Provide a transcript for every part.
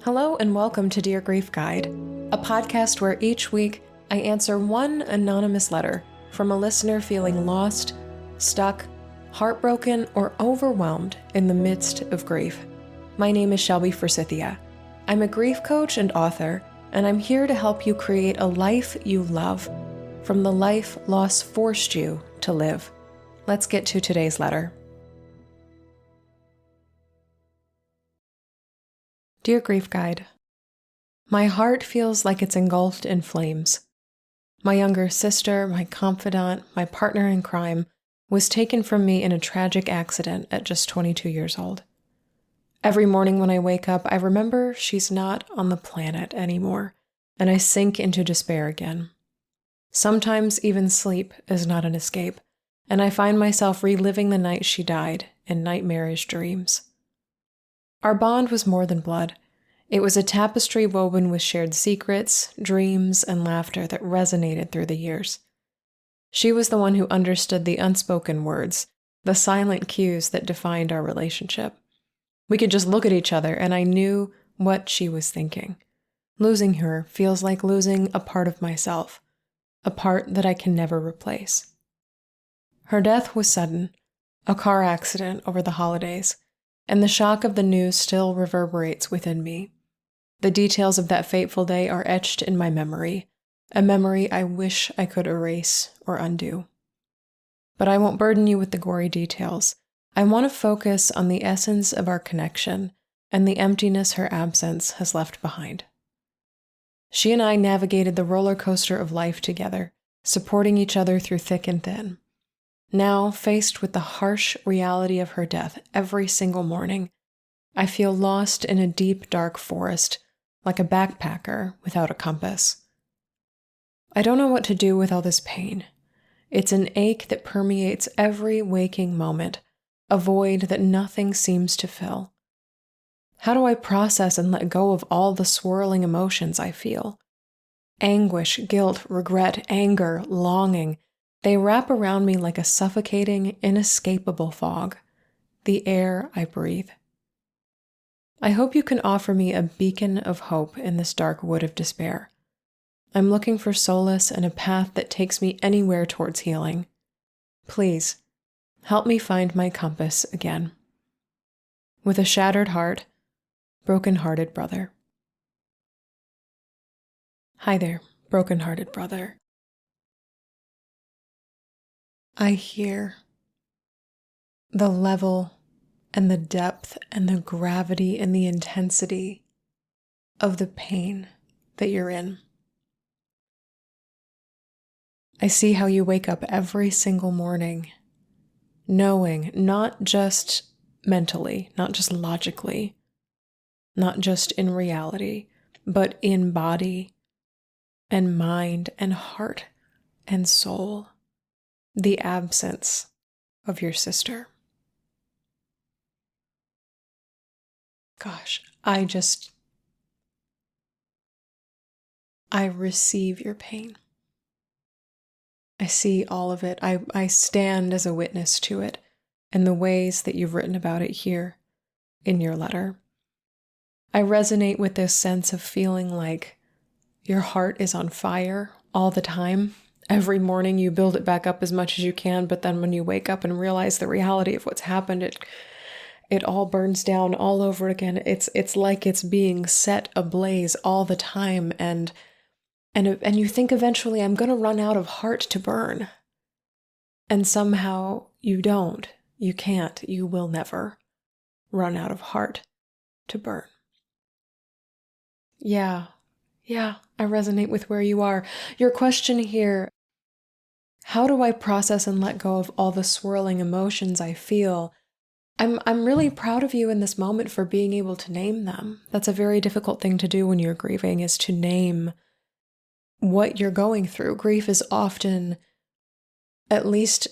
Hello and welcome to Dear Grief Guide, a podcast where each week I answer one anonymous letter from a listener feeling lost, stuck, heartbroken, or overwhelmed in the midst of grief. My name is Shelby Forsythia. I'm a grief coach and author, and I'm here to help you create a life you love from the life loss forced you to live. Let's get to today's letter. Dear Grief Guide, my heart feels like it's engulfed in flames. My younger sister, my confidant, my partner in crime, was taken from me in a tragic accident at just 22 years old. Every morning when I wake up, I remember she's not on the planet anymore, and I sink into despair again. Sometimes even sleep is not an escape, and I find myself reliving the night she died in nightmarish dreams. Our bond was more than blood. It was a tapestry woven with shared secrets, dreams, and laughter that resonated through the years. She was the one who understood the unspoken words, the silent cues that defined our relationship. We could just look at each other, and I knew what she was thinking. Losing her feels like losing a part of myself, a part that I can never replace. Her death was sudden, a car accident over the holidays, and the shock of the news still reverberates within me. The details of that fateful day are etched in my memory, a memory I wish I could erase or undo. But I won't burden you with the gory details. I want to focus on the essence of our connection and the emptiness her absence has left behind. She and I navigated the roller coaster of life together, supporting each other through thick and thin. Now, faced with the harsh reality of her death every single morning, I feel lost in a deep, dark forest, like a backpacker without a compass. I don't know what to do with all this pain. It's an ache that permeates every waking moment, a void that nothing seems to fill. How do I process and let go of all the swirling emotions I feel? Anguish, guilt, regret, anger, longing, they wrap around me like a suffocating, inescapable fog, the air I breathe. I hope you can offer me a beacon of hope in this dark wood of despair. I'm looking for solace and a path that takes me anywhere towards healing. Please, help me find my compass again. With a shattered heart, broken-hearted brother. Hi there, broken-hearted brother. I hear the level and the depth and the gravity and the intensity of the pain that you're in. I see how you wake up every single morning knowing, not just mentally, not just logically, not just in reality, but in body and mind and heart and soul, the absence of your sister. Gosh, I receive your pain. I see all of it. I stand as a witness to it in the ways that you've written about it here in your letter. I resonate with this sense of feeling like your heart is on fire all the time. Every morning you build it back up as much as you can, but then when you wake up and realize the reality of what's happened, it all burns down all over again. It's like it's being set ablaze all the time, and you think eventually I'm going to run out of heart to burn. And somehow you don't. You can't. You will never run out of heart to burn. Yeah, I resonate with where you are. Your question here, how do I process and let go of all the swirling emotions I feel? I'm really proud of you in this moment for being able to name them. That's a very difficult thing to do when you're grieving, is to name what you're going through. Grief is often, at least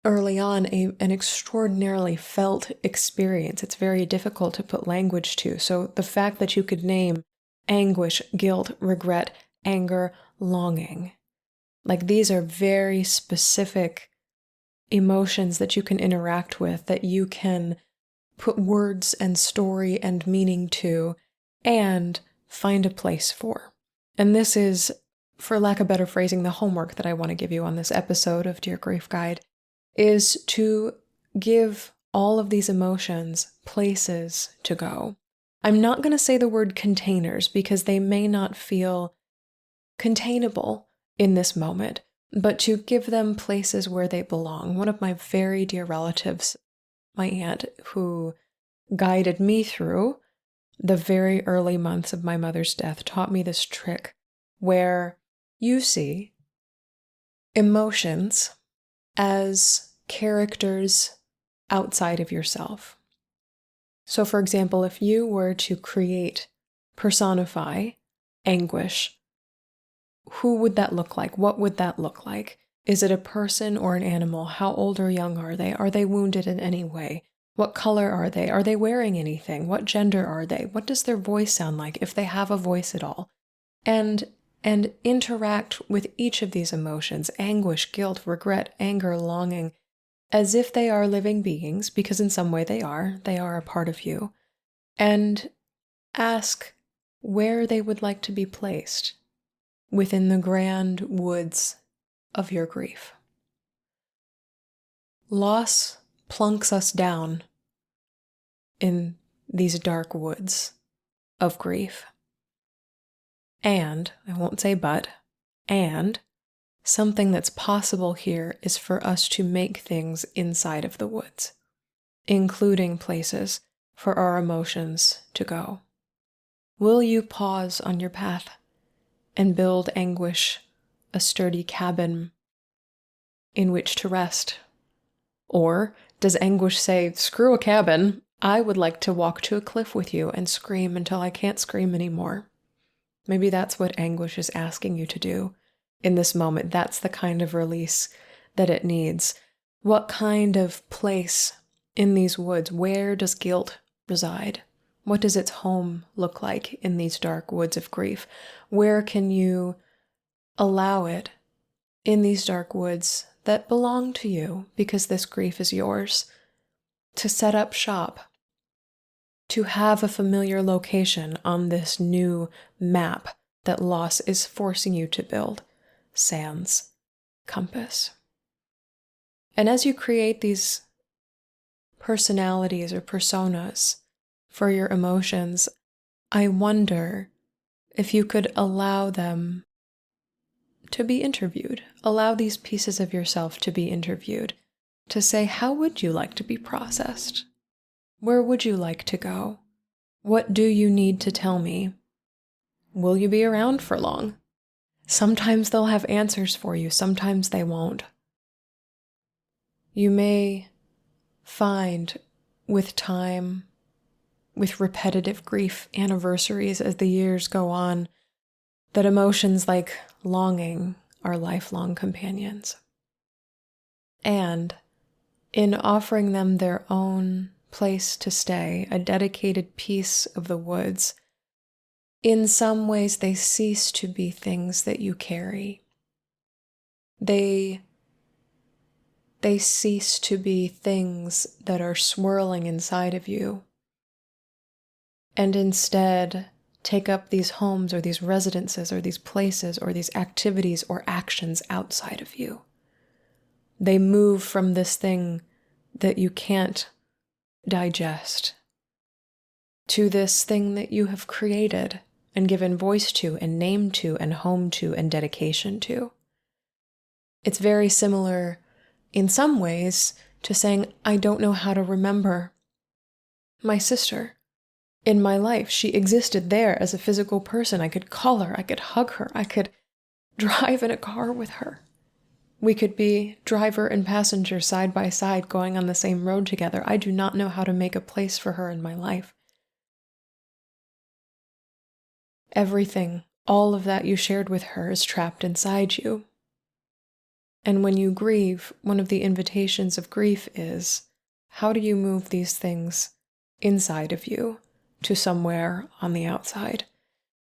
early on, an extraordinarily felt experience. It's very difficult to put language to. So the fact that you could name anguish, guilt, regret, anger, longing, like these are very specific emotions that you can interact with, that you can put words and story and meaning to, and find a place for. And this is, for lack of better phrasing, the homework that I want to give you on this episode of Dear Grief Guide, is to give all of these emotions places to go. I'm not going to say the word containers because they may not feel containable in this moment, but to give them places where they belong. One of my very dear relatives, my aunt, who guided me through the very early months of my mother's death, taught me this trick where you see emotions as characters outside of yourself. So, for example, if you were to personify anguish, who would that look like? What would that look like? Is it a person or an animal? How old or young are they? Are they wounded in any way? What color are they? Are they wearing anything? What gender are they? What does their voice sound like, if they have a voice at all? And interact with each of these emotions, anguish, guilt, regret, anger, longing, as if they are living beings, because in some way they are a part of you, and ask where they would like to be placed within the grand woods of your grief. Loss plunks us down in these dark woods of grief. And, I won't say but, and something that's possible here is for us to make things inside of the woods, including places for our emotions to go. Will you pause on your path and build anguish a sturdy cabin in which to rest? Or does anguish say, screw a cabin, I would like to walk to a cliff with you and scream until I can't scream anymore? Maybe that's what anguish is asking you to do in this moment. That's the kind of release that it needs. What kind of place in these woods? Where does guilt reside? What does its home look like in these dark woods of grief? Where can you allow it in these dark woods that belong to you because this grief is yours to set up shop, to have a familiar location on this new map that loss is forcing you to build, sans compass? And as you create these personalities or personas for your emotions, I wonder if you could allow them to be interviewed, allow these pieces of yourself to be interviewed, to say, how would you like to be processed? Where would you like to go? What do you need to tell me? Will you be around for long? Sometimes they'll have answers for you, sometimes they won't. You may find with time, with repetitive grief anniversaries as the years go on, that emotions like longing are lifelong companions. And in offering them their own place to stay, a dedicated piece of the woods, in some ways they cease to be things that you carry. They cease to be things that are swirling inside of you, and instead take up these homes or these residences or these places or these activities or actions outside of you. They move from this thing that you can't digest to this thing that you have created and given voice to and name to and home to and dedication to. It's very similar in some ways to saying, I don't know how to remember my sister in my life. She existed there as a physical person. I could call her, I could hug her, I could drive in a car with her. We could be driver and passenger side by side going on the same road together. I do not know how to make a place for her in my life. Everything, all of that you shared with her is trapped inside you. And when you grieve, one of the invitations of grief is, how do you move these things inside of you to somewhere on the outside?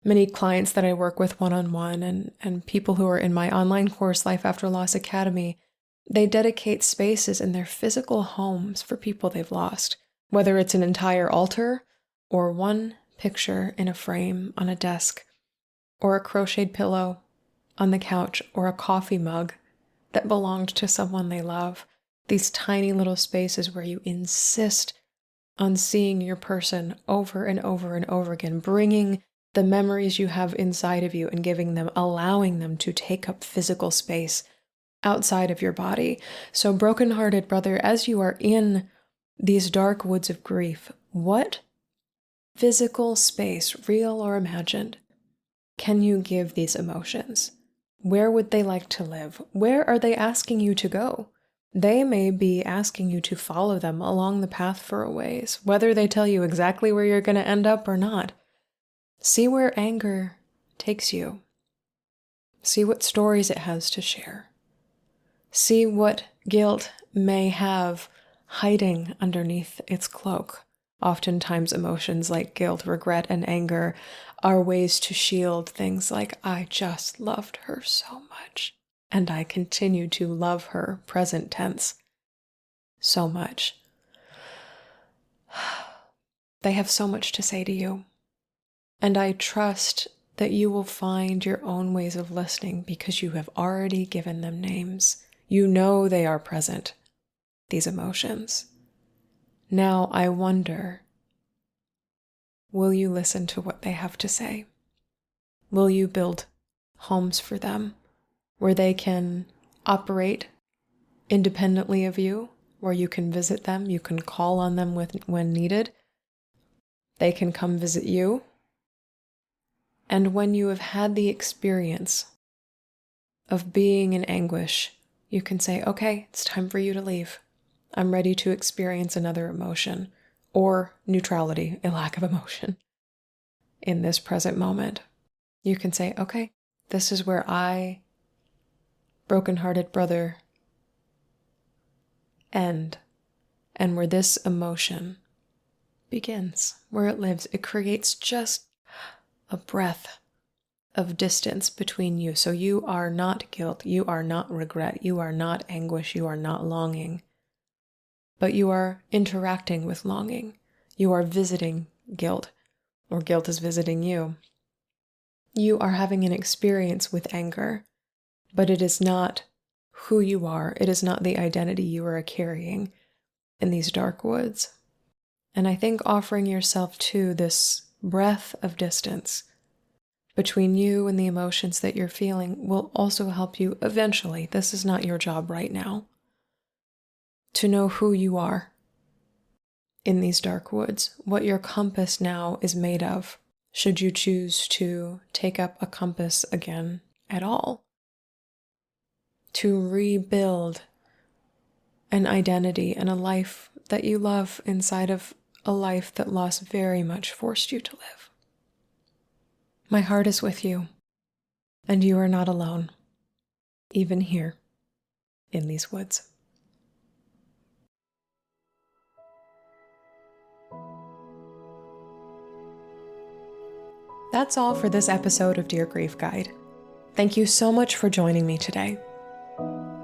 Many clients that I work with one-on-one and people who are in my online course, Life After Loss Academy, they dedicate spaces in their physical homes for people they've lost, whether it's an entire altar or one picture in a frame on a desk, or a crocheted pillow on the couch, or a coffee mug that belonged to someone they love. These tiny little spaces where you insist on seeing your person over and over and over again, bringing the memories you have inside of you and allowing them to take up physical space outside of your body. So, brokenhearted brother, as you are in these dark woods of grief, what physical space, real or imagined, can you give these emotions? Where would they like to live? Where are they asking you to go? They may be asking you to follow them along the path for a ways, whether they tell you exactly where you're going to end up or not. See where anger takes you. See what stories it has to share. See what guilt may have hiding underneath its cloak. Oftentimes emotions like guilt, regret, and anger are ways to shield things like, I just loved her so much, and I continue to love her, present tense, so much. They have so much to say to you, and I trust that you will find your own ways of listening because you have already given them names. You know they are present, these emotions. Now I wonder, will you listen to what they have to say? Will you build homes for them where they can operate independently of you, where you can visit them, you can call on them when needed, they can come visit you? And when you have had the experience of being in anguish, you can say, okay, it's time for you to leave. I'm ready to experience another emotion, or neutrality, a lack of emotion, in this present moment. You can say, okay, this is where I, brokenhearted brother, end, and where this emotion begins, where it lives. It creates just a breath of distance between you. So you are not guilt, you are not regret, you are not anguish, you are not longing, but you are interacting with longing. You are visiting guilt, or guilt is visiting you. You are having an experience with anger, but it is not who you are. It is not the identity you are carrying in these dark woods. And I think offering yourself to this breath of distance between you and the emotions that you're feeling will also help you eventually. This is not your job right now, to know who you are in these dark woods, what your compass now is made of, should you choose to take up a compass again at all, to rebuild an identity and a life that you love inside of a life that loss very much forced you to live. My heart is with you, and you are not alone, even here in these woods. That's all for this episode of Dear Grief Guide. Thank you so much for joining me today.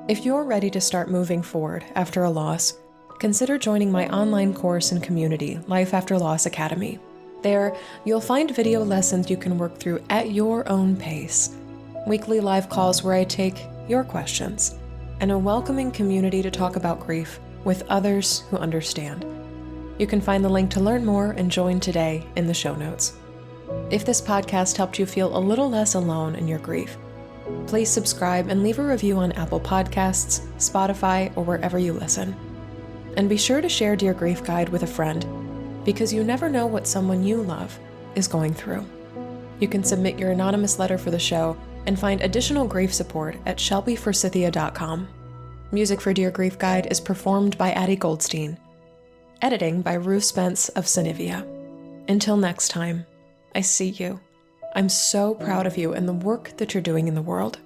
If you're ready to start moving forward after a loss, consider joining my online course and community, Life After Loss Academy. There, you'll find video lessons you can work through at your own pace, weekly live calls where I take your questions, and a welcoming community to talk about grief with others who understand. You can find the link to learn more and join today in the show notes. If this podcast helped you feel a little less alone in your grief, please subscribe and leave a review on Apple Podcasts, Spotify, or wherever you listen. And be sure to share Dear Grief Guide with a friend, because you never know what someone you love is going through. You can submit your anonymous letter for the show and find additional grief support at shelbyforsythia.com. Music for Dear Grief Guide is performed by Addie Goldstein. Editing by Ruth Spence of Synivia. Until next time, I see you. I'm so proud of you and the work that you're doing in the world.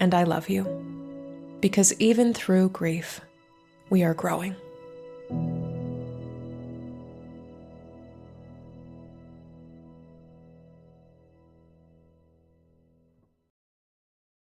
And I love you. Because even through grief, we are growing.